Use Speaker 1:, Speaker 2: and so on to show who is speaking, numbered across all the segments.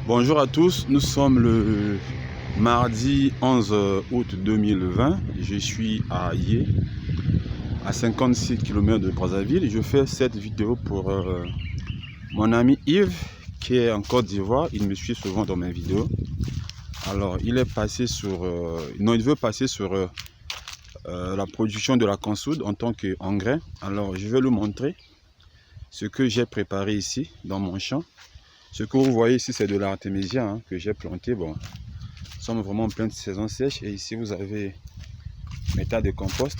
Speaker 1: Bonjour à tous, nous sommes le mardi 11 août 2020. Je suis à Yé, à 56 km de Brazzaville. Je fais cette vidéo pour mon ami Yves qui est en Côte d'Ivoire. Il me suit souvent dans mes vidéos. Alors, il est passé sur... il veut passer sur la production de la consoude en tant qu'engrais. Alors, je vais lui montrer ce que j'ai préparé ici dans mon champ. Ce que vous voyez ici, c'est de l'artémisia que j'ai planté. Bon, nous sommes vraiment en pleine saison sèche. Et ici, vous avez mes tas de compost.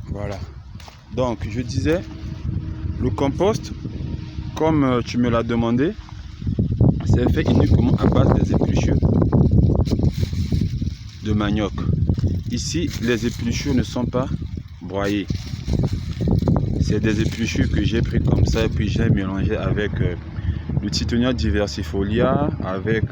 Speaker 1: Voilà. Donc, je disais, le compost, comme tu me l'as demandé, c'est fait uniquement à base des épluchures de manioc. Ici, les épluchures ne sont pas broyées. C'est des épluchures que j'ai pris comme ça et puis j'ai mélangé avec le Tithonia diversifolia, avec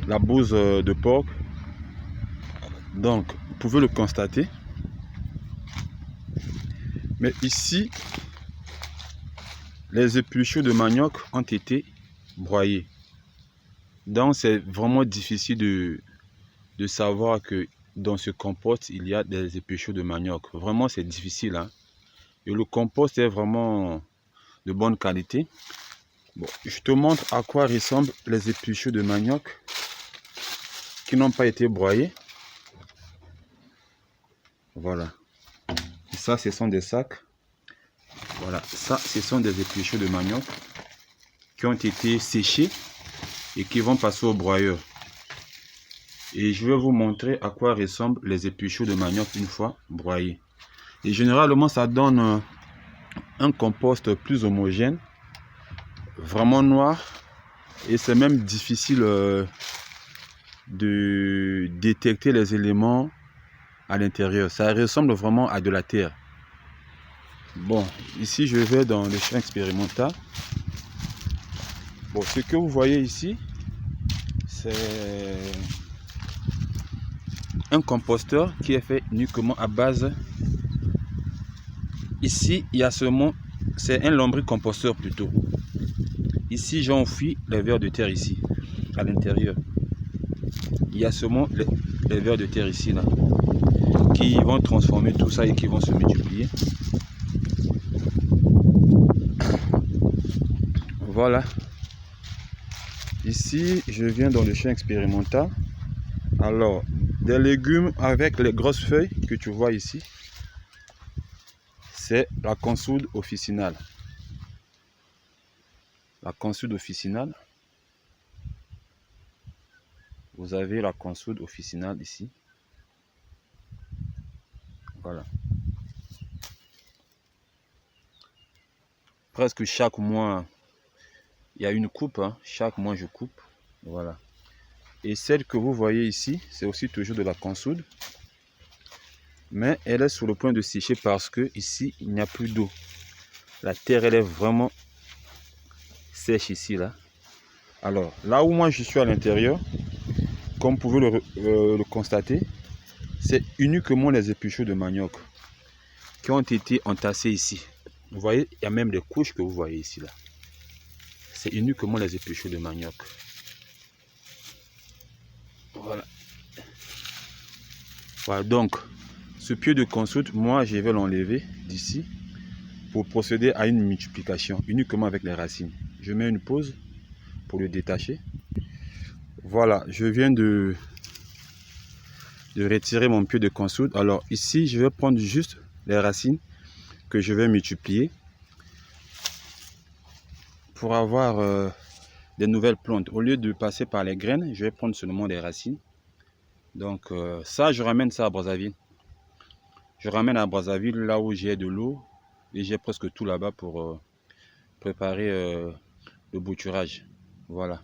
Speaker 1: la bouse de porc. Donc, vous pouvez le constater. Mais ici, les épluchures de manioc ont été broyées. Donc, c'est vraiment difficile de savoir que dans ce compost, il y a des épluchures de manioc. Vraiment, c'est difficile. Et le compost est vraiment de bonne qualité. Bon, je te montre à quoi ressemblent les épluchures de manioc qui n'ont pas été broyées. Voilà. Et ça, ce sont des sacs. Voilà, ça, ce sont des épluchures de manioc qui ont été séchés et qui vont passer au broyeur. Et je vais vous montrer à quoi ressemblent les épluchures de manioc une fois broyées. Et généralement, ça donne un compost plus homogène, vraiment noir. Et c'est même difficile de détecter les éléments à l'intérieur. Ça ressemble vraiment à de la terre. Bon, ici je vais dans le champ expérimental. Bon, ce que vous voyez ici, c'est un composteur qui est fait uniquement à base. Ici, il y a seulement, c'est un lombricomposteur plutôt. Ici, j'ai enfoui les vers de terre ici, à l'intérieur. Il y a seulement les vers de terre ici, là, qui vont transformer tout ça et qui vont se multiplier. Voilà. Ici, je viens dans le champ expérimental. Alors, des légumes avec les grosses feuilles que tu vois ici, c'est la consoude officinale. La consoude officinale. Vous avez la consoude officinale ici. Voilà. Presque chaque mois, il y a une coupe. Chaque mois, je coupe. Voilà. Et celle que vous voyez ici, c'est aussi toujours de la consoude. Mais elle est sur le point de sécher parce que ici, il n'y a plus d'eau. La terre, elle est vraiment sèche ici, là. Alors, là où moi je suis à l'intérieur, comme vous pouvez le constater, c'est uniquement les épluchures de manioc qui ont été entassées ici. Vous voyez, il y a même les couches que vous voyez ici, là. C'est uniquement les épluchures de manioc. Voilà. Voilà, donc, ce pied de consoude, moi, je vais l'enlever d'ici pour procéder à une multiplication, uniquement avec les racines. Je mets une pause pour le détacher. Voilà, je viens de retirer mon pied de consoude. Alors ici, je vais prendre juste les racines que je vais multiplier pour avoir des nouvelles plantes. Au lieu de passer par les graines, je vais prendre seulement les racines. Donc ça, je ramène ça à Brazzaville. Je ramène à Brazzaville, là où j'ai de l'eau. Et j'ai presque tout là-bas pour préparer le bouturage. Voilà.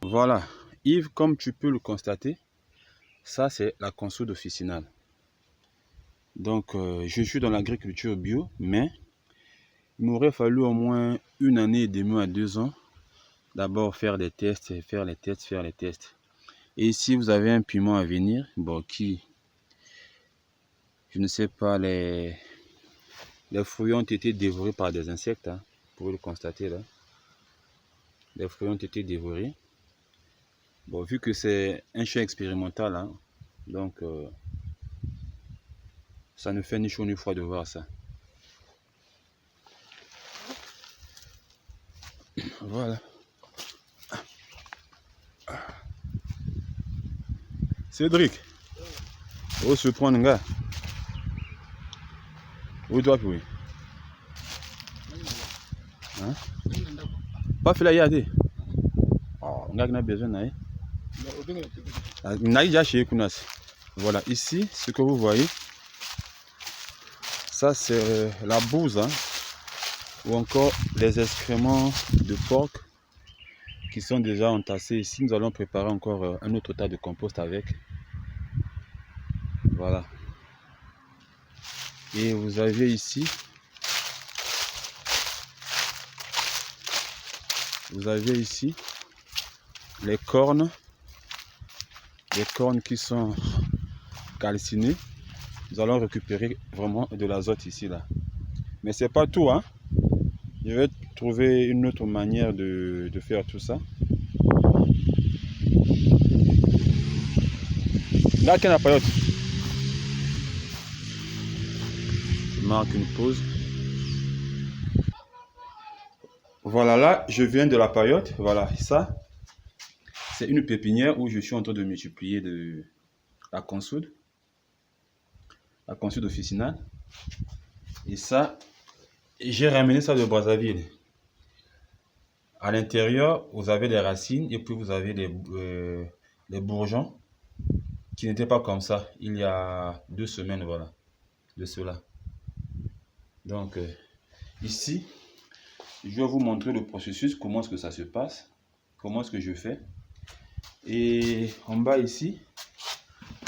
Speaker 1: Voilà. Yves, comme tu peux le constater, ça c'est la consoude officinale. Donc je suis dans l'agriculture bio, mais il m'aurait fallu au moins une année et demie à 2 ans. D'abord faire des tests, faire les tests, faire les tests. Et ici, vous avez un piment à venir. Bon, qui, je ne sais pas, les fruits ont été dévorés par des insectes. Hein. Vous pouvez le constater là. Les fruits ont été dévorés. Bon, vu que c'est un champ expérimental, hein, donc ça ne fait ni chaud ni froid de voir ça. Voilà. Cédric, où se prendre un gars? Où doit puis? Hein? Pas fait la yade. Oh, on a besoin d'aller. Voilà, ici, ce que vous voyez, ça c'est la bouse, hein, ou encore les excréments de porc qui sont déjà entassés ici. Nous allons préparer encore un autre tas de compost avec. Voilà. Et vous avez ici, les cornes qui sont calcinées. Nous allons récupérer vraiment de l'azote ici là. Mais c'est pas tout, hein. Je vais trouver une autre manière de faire tout ça. Là, quelle paillote? Je marque une pause. Voilà, là, je viens de la paillote. Voilà, ça, c'est une pépinière où je suis en train de multiplier de la consoude officinale. Et ça, j'ai ramené ça de Brazzaville. À l'intérieur, vous avez les racines et puis vous avez les bourgeons qui n'étaient pas comme ça il y a 2 semaines, voilà, de cela. Donc, ici, je vais vous montrer le processus, comment est-ce que ça se passe, comment est-ce que je fais. Et en bas ici,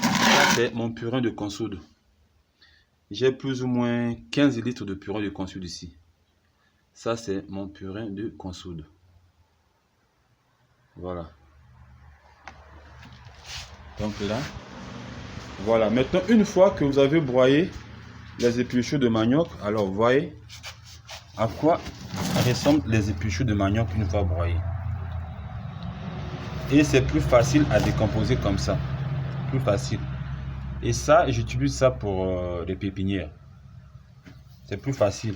Speaker 1: ça c'est mon purin de consoude. J'ai plus ou moins 15 litres de purin de consoude ici. Ça c'est mon purin de consoude. Voilà. Donc là, voilà. Maintenant, une fois que vous avez broyé les épluchures de manioc, alors vous voyez à quoi ressemblent les épluchures de manioc une fois broyées. Et c'est plus facile à décomposer comme ça. Plus facile. Et ça, j'utilise ça pour les pépinières. C'est plus facile.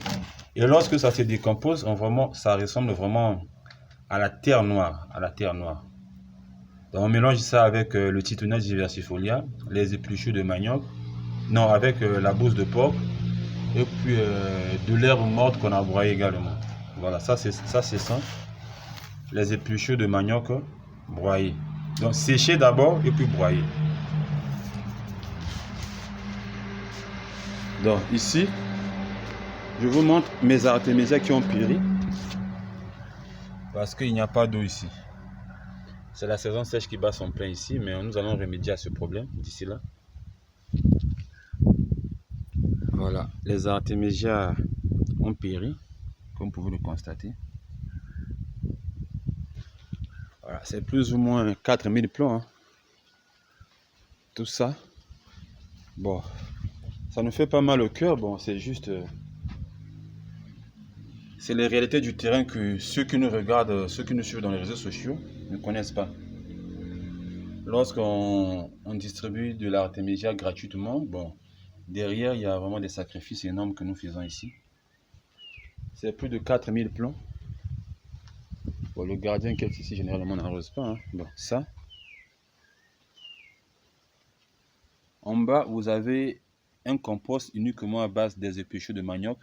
Speaker 1: Et lorsque ça se décompose, ça ressemble vraiment à la terre noire. Donc on mélange ça avec le Citronella diversifolia, les épluchures de manioc, avec la bouse de porc, et puis de l'herbe morte qu'on a broyée également. Voilà, ça c'est ça. Les épluchures de manioc broyées. Donc sécher d'abord et puis broyer. Donc ici, je vous montre mes artémisias qui ont péri parce qu'il n'y a pas d'eau ici. C'est la saison sèche qui bat son plein ici, mais nous allons remédier à ce problème d'ici là. Voilà, les artémisias ont péri, comme vous pouvez le constater. Voilà, c'est plus ou moins 4000 plants. Hein. Tout ça. Bon, ça nous fait pas mal au cœur. Bon, c'est juste... c'est les réalités du terrain que ceux qui nous regardent, ceux qui nous suivent dans les réseaux sociaux ne connaissent pas. Lorsqu'on distribue de l'artémisia gratuitement, bon, derrière, il y a vraiment des sacrifices énormes que nous faisons ici. C'est plus de 4000 plants. Bon, le gardien qui est ici, généralement, n'arrose pas. Hein. Bon, ça. En bas, vous avez un compost uniquement à base des épluchures de manioc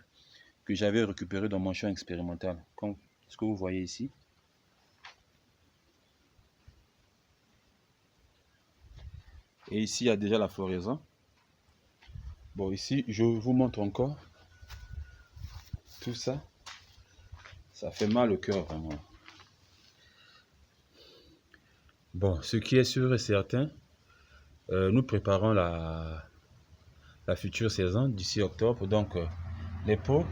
Speaker 1: que j'avais récupéré dans mon champ expérimental, comme ce que vous voyez ici. Et ici, il y a déjà la floraison. Bon, ici, je vous montre encore tout ça. Ça fait mal au cœur, vraiment. Bon, ce qui est sûr et certain, nous préparons la future saison d'ici octobre. Donc, les pots,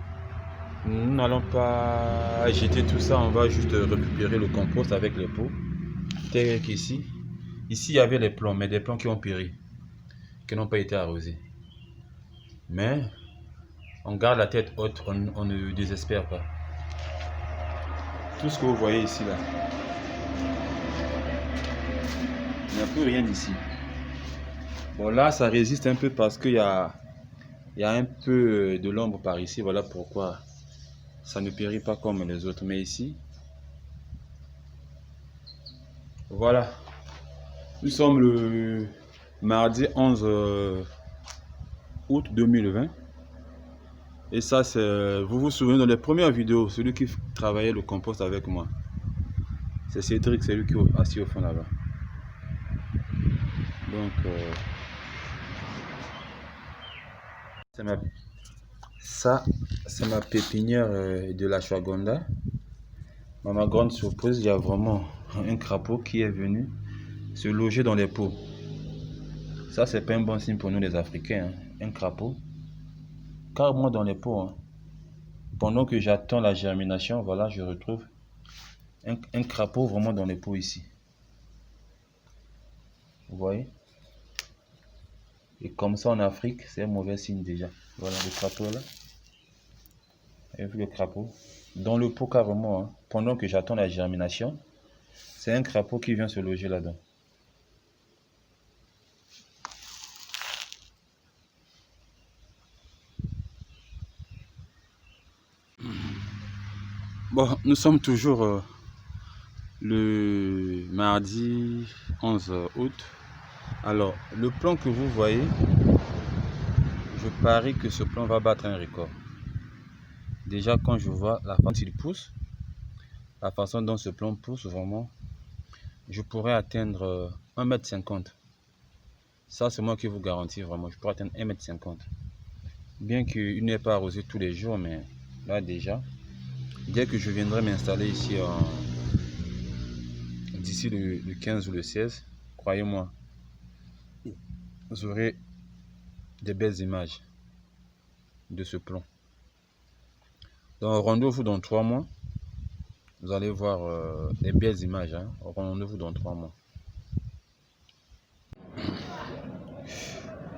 Speaker 1: nous n'allons pas jeter tout ça. On va juste récupérer le compost avec les pots, tel qu'ici. Ici, il y avait les plants, mais des plants qui ont péri, qui n'ont pas été arrosés. Mais on garde la tête haute, on ne désespère pas. Tout ce que vous voyez ici, là, il n'y a plus rien ici. Bon, là, ça résiste un peu parce qu'il y a un peu de l'ombre par ici. Voilà pourquoi ça ne périt pas comme les autres. Mais ici, voilà. Nous sommes le mardi 11 août 2020. Et ça, c'est, vous vous souvenez dans les premières vidéos, celui qui travaillait le compost avec moi. C'est Cédric, c'est lui qui est assis au fond là-bas. Donc, ça, c'est ma pépinière de la Ashwagandha. À ma grande surprise, il y a vraiment un crapaud qui est venu se loger dans les pots. Ça, c'est pas un bon signe pour nous les Africains. Hein. Un crapaud, carrément dans les pots. Hein. Pendant que j'attends la germination, voilà, je retrouve un crapaud vraiment dans les pots ici. Vous voyez? Et comme ça en Afrique, c'est un mauvais signe déjà. Voilà le crapaud là. Vous avez vu le crapaud? Dans le pot carrément, hein. Pendant que j'attends la germination, c'est un crapaud qui vient se loger là-dedans. Bon, nous sommes toujours le mardi 11 août. Alors, le plan que vous voyez, je parie que ce plan va battre un record. Déjà, quand je vois la façon dont il pousse, la façon dont ce plan pousse, vraiment, je pourrais atteindre 1,50 m. Ça, c'est moi qui vous garantis vraiment, je pourrais atteindre 1,50 m. Bien qu'il n'est pas arrosé tous les jours, mais là déjà, dès que je viendrai m'installer ici d'ici le 15 ou le 16, croyez-moi, vous aurez des belles images de ce plan. Donc rendez-vous dans 3 mois. Vous allez voir des belles images. Hein. Rendez-vous dans 3 mois.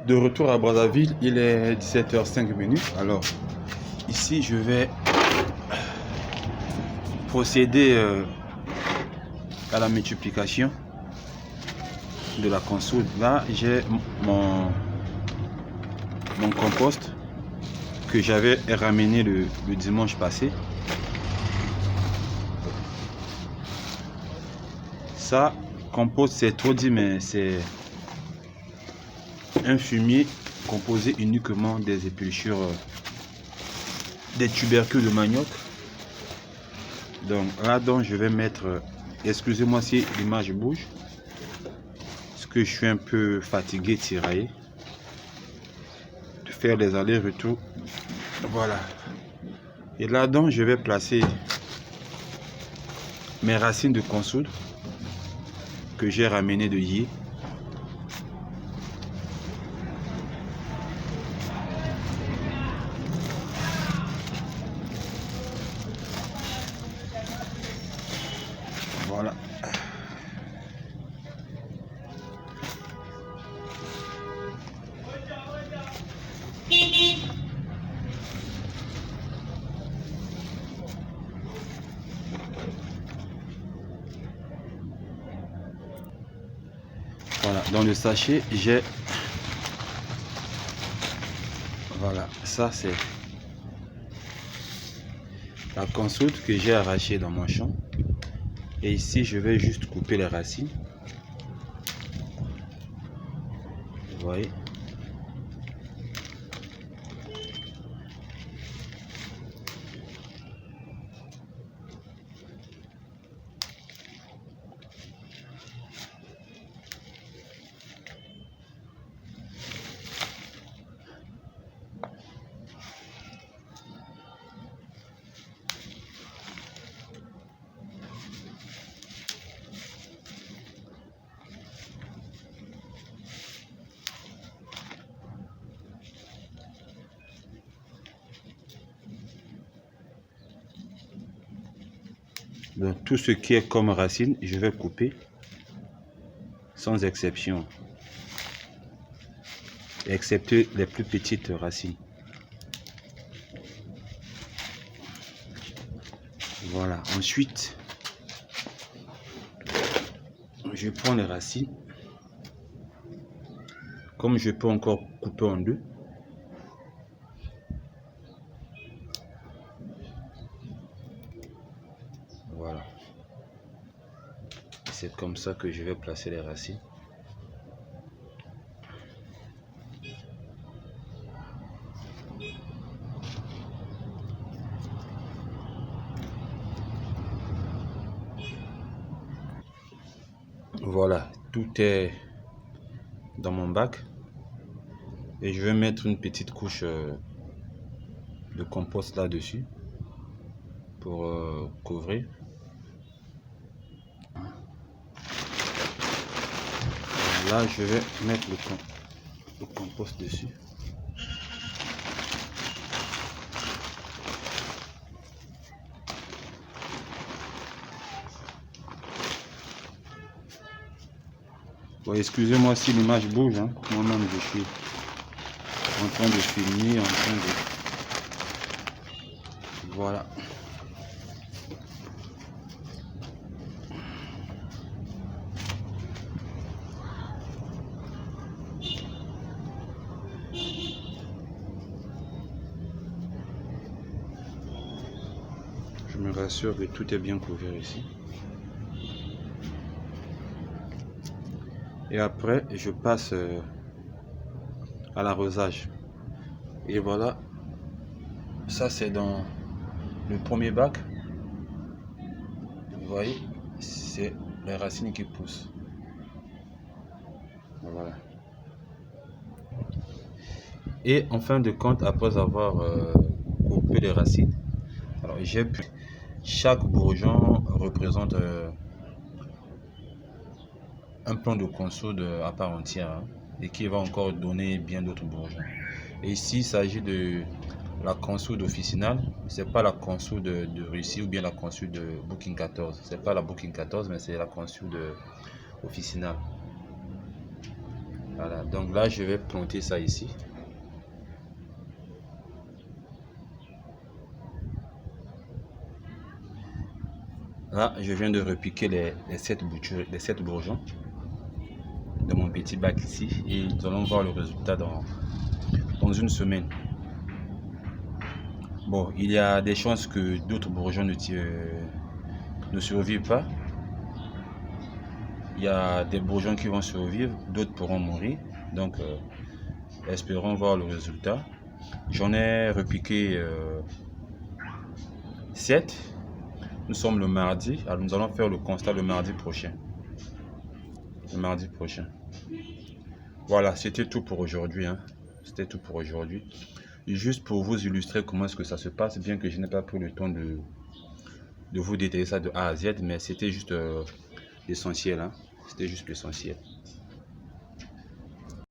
Speaker 1: De retour à Brazzaville, il est 17h05. Alors, ici, je vais procéder à la multiplication de la console. Là, j'ai mon compost que j'avais ramené le dimanche passé. Ça, compost, c'est trop dit, mais c'est un fumier composé uniquement des épluchures, des tubercules de manioc. Donc là-dedans, je vais mettre, excusez-moi si l'image bouge, parce que je suis un peu fatigué, tiraillé, de faire les allers-retours. Voilà. Et là-dedans, je vais placer mes racines de consoude que j'ai ramenées de Yé. Voilà. Voilà, dans le sachet, j'ai... Voilà, ça c'est la consoude que j'ai arrachée dans mon champ. Et ici, je vais juste couper les racines. Vous voyez? Donc tout ce qui est comme racine, je vais couper. sans exception, excepté les plus petites racines. Voilà, ensuite, je prends les racines. Comme je peux encore couper en deux, voilà. C'est comme ça que je vais placer les racines. Voilà, tout est dans mon bac. Et je vais mettre une petite couche de compost là-dessus pour couvrir. Là, je vais mettre le compost dessus. Bon, excusez-moi si l'image bouge, hein. Moi-même je suis en train de filmer, en train de... Voilà. Je me rassure que tout est bien couvert ici. Et après, je passe à l'arrosage. Et voilà, ça c'est dans le premier bac. Vous voyez, c'est les racines qui poussent. Voilà. Et en fin de compte, après avoir coupé les racines, alors j'ai pu... Chaque bourgeon représente un plan de conso à part entière, hein, et qui va encore donner bien d'autres bourgeons. Et ici, il s'agit de la conso d'officinal. C'est pas la conso de Russie ou bien la conso de Booking 14. C'est pas la Booking 14, mais c'est la conso de officinal. Voilà, donc là, je vais planter ça ici. Là, je viens de repiquer les 7 bourgeons de mon petit bac ici et nous allons voir le résultat dans une semaine. Bon, il y a des chances que d'autres bourgeons ne survivent pas. Il y a des bourgeons qui vont survivre, d'autres pourront mourir. Donc, espérons voir le résultat. J'en ai repiqué 7. Nous sommes le mardi, alors nous allons faire le constat le mardi prochain. Le mardi prochain. Voilà, c'était tout pour aujourd'hui, hein. C'était tout pour aujourd'hui. Juste pour vous illustrer comment est-ce que ça se passe, bien que je n'ai pas pris le temps de vous détailler ça de A à Z, mais c'était juste l'essentiel, hein. C'était juste l'essentiel.